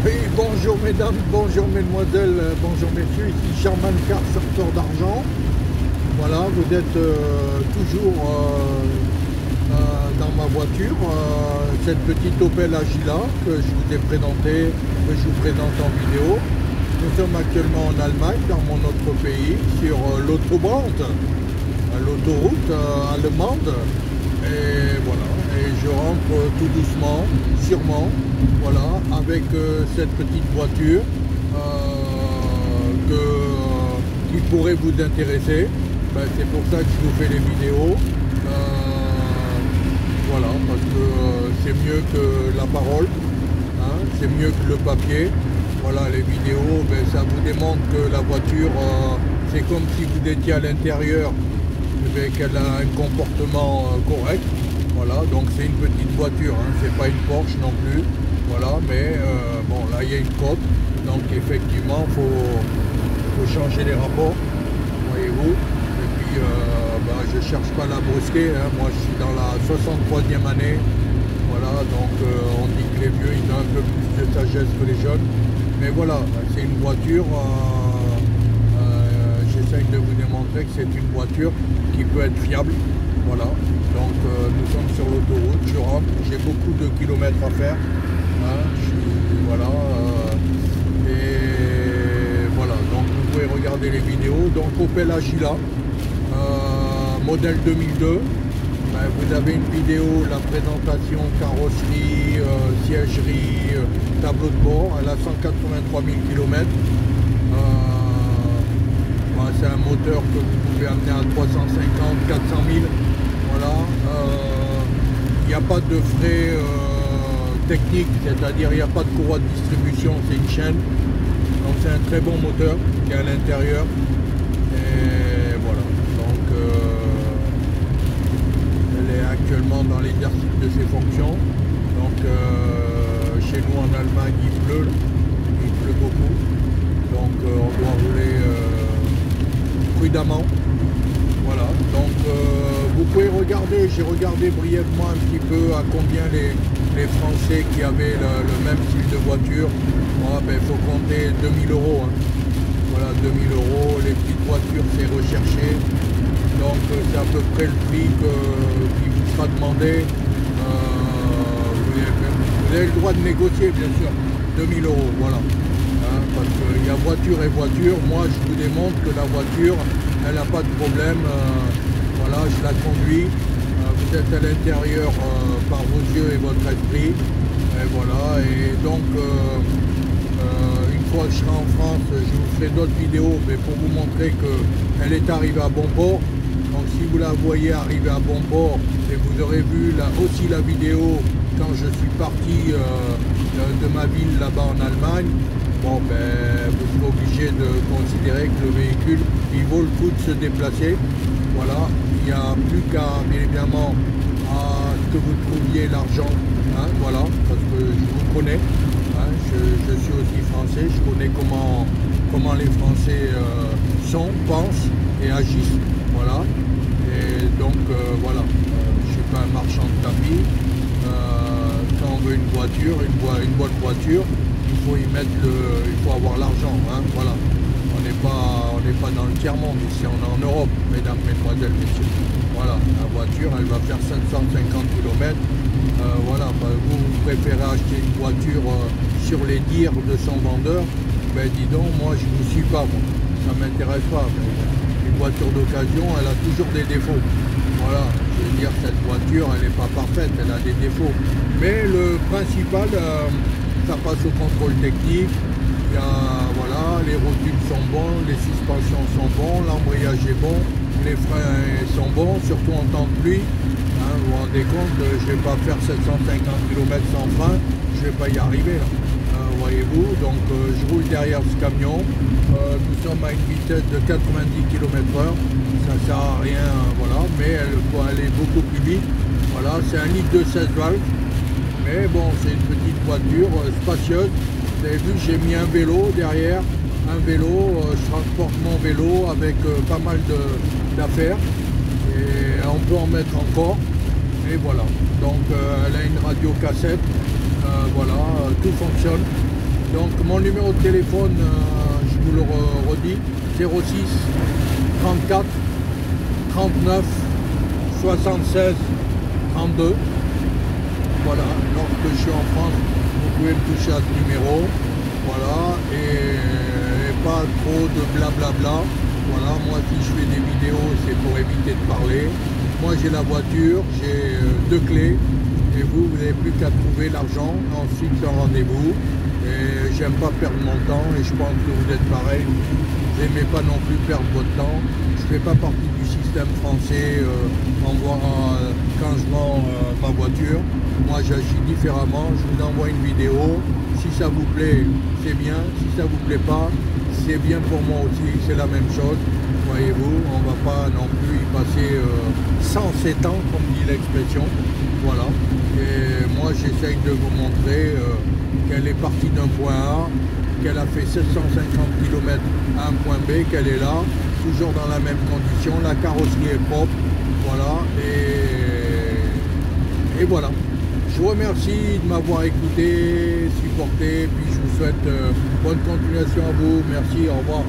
Oui, bonjour mesdames, bonjour mesdemoiselles, bonjour messieurs, ici Charman Car sorteur d'argent. Voilà, vous êtes toujours dans ma voiture, cette petite Opel Agila que je vous ai présentée, que je vous présente en vidéo. Nous sommes actuellement en Allemagne, dans mon autre pays, sur l'autobahn, l'autoroute allemande. Et voilà, et je rentre tout doucement, sûrement, voilà, avec cette petite voiture qui pourrait vous intéresser. Ben, c'est pour ça que je vous fais les vidéos. Voilà, parce que c'est mieux que la parole, hein, c'est mieux que le papier. Voilà, les vidéos, ben, ça vous démontre que la voiture, c'est comme si vous étiez à l'intérieur, qu'elle a un comportement correct. Voilà, donc c'est une petite voiture, hein, c'est pas une Porsche non plus. Voilà, mais bon, là il y a une côte, donc effectivement faut changer les rapports, voyez-vous. Et puis bah, je cherche pas à la brusquer, hein. Moi je suis dans la 63e année. Voilà, donc on dit que les vieux ils ont un peu plus de sagesse que les jeunes. Mais voilà, c'est une voiture. J'essaye de vous démontrer que c'est une voiture qui peut être fiable. Voilà, donc nous sommes sur l'autoroute, je rentre, j'ai beaucoup de kilomètres à faire, hein, voilà, et voilà, donc vous pouvez regarder les vidéos. Donc Opel Agila, modèle 2002, ben, vous avez une vidéo, la présentation, carrosserie, siègerie, tableau de bord, elle a 183 000 km. C'est un moteur que vous pouvez amener à 350, 400 000. Voilà. Il n'y a pas de frais techniques, c'est-à-dire il n'y a pas de courroie de distribution, c'est une chaîne. Donc c'est un très bon moteur qui est à l'intérieur. Et voilà. Donc elle est actuellement dans l'exercice de ses fonctions. Donc chez nous en Allemagne il pleut beaucoup. Donc on doit rouler prudemment. Voilà, donc vous pouvez regarder, j'ai regardé brièvement un petit peu à combien les Français qui avaient le même style de voiture. Voilà, ben, il faut compter 2000 €. Hein. Voilà, 2000 €, les petites voitures c'est recherché. Donc c'est à peu près le prix qui vous sera demandé. Vous avez le droit de négocier bien sûr, 2000 €, voilà. Parce qu'il y a voiture et voiture. Moi je vous démontre que la voiture elle n'a pas de problème, voilà, je la conduis, vous êtes à l'intérieur par vos yeux et votre esprit, et voilà, et donc une fois que je serai en France, je vous ferai d'autres vidéos mais pour vous montrer qu'elle est arrivée à bon port. Donc si vous la voyez arriver à bon port, et vous aurez vu aussi la vidéo quand je suis parti de ma ville là-bas en Allemagne, bon ben vous serez obligé de considérer que le véhicule il vaut le coup de se déplacer. Voilà, il n'y a plus qu'à bien évidemment à ce que vous trouviez l'argent, hein, voilà, parce que je vous connais, hein, je suis aussi français, je connais comment les Français sont, pensent et agissent, voilà. Et donc voilà, je ne suis pas un marchand de tapis. Quand on veut une voiture, une bonne voiture, il faut y mettre il faut avoir l'argent, hein, voilà. On n'est pas dans le tiers-monde ici, on est en Europe, mesdames, mesdemoiselles, messieurs. Voilà, la voiture, elle va faire 550 km. Voilà, bah, vous préférez acheter une voiture sur les dires de son vendeur, ben dis donc, moi je ne vous suis pas, moi. Ça ne m'intéresse pas. Mais une voiture d'occasion, elle a toujours des défauts. Voilà, je veux dire, cette voiture, elle n'est pas parfaite, elle a des défauts. Mais le principal, ça passe au contrôle technique. Il y a, voilà, les rotules sont bons, les suspensions sont bons, l'embrayage est bon, les freins sont bons, surtout en temps de pluie. Hein, vous vous rendez compte, je ne vais pas faire 750 km sans frein, je ne vais pas y arriver là. Voyez-vous, donc je roule derrière ce camion, nous sommes à une vitesse de 90 km/h, ça ne sert à rien, voilà, mais elle peut aller beaucoup plus vite. Voilà, c'est un litre de 16 valves, mais bon, c'est une petite voiture spacieuse. Vous avez vu, j'ai mis un vélo derrière, un vélo, je transporte mon vélo avec pas mal d'affaires, et on peut en mettre encore, et voilà. Donc elle a une radio cassette, voilà, tout fonctionne. Donc mon numéro de téléphone, je vous le redis, 06 34 39 76 32. Voilà, lorsque je suis en France, vous pouvez me toucher à ce numéro. Voilà, et pas trop de blablabla. Voilà, moi si je fais des vidéos, c'est pour éviter de parler. Moi j'ai la voiture, j'ai 2 clés, et vous n'avez plus qu'à trouver l'argent, ensuite un rendez-vous. Et j'aime pas perdre mon temps, et je pense que vous êtes pareil. Vous n'aimez pas non plus perdre votre temps. Je ne fais pas partie du système français quand je vends ma voiture. Moi j'agis différemment, je vous envoie une vidéo. Si ça vous plaît, c'est bien. Si ça vous plaît pas, c'est bien pour moi aussi, c'est la même chose. Voyez-vous, on ne va pas non plus y passer 107 ans, comme dit l'expression. Voilà. Et moi, j'essaye de vous montrer qu'elle est partie d'un point A, qu'elle a fait 750 km à un point B, qu'elle est là, toujours dans la même condition. La carrosserie est propre. Voilà. Et voilà. Je vous remercie de m'avoir écouté, supporté, puis je vous souhaite bonne continuation à vous. Merci, au revoir.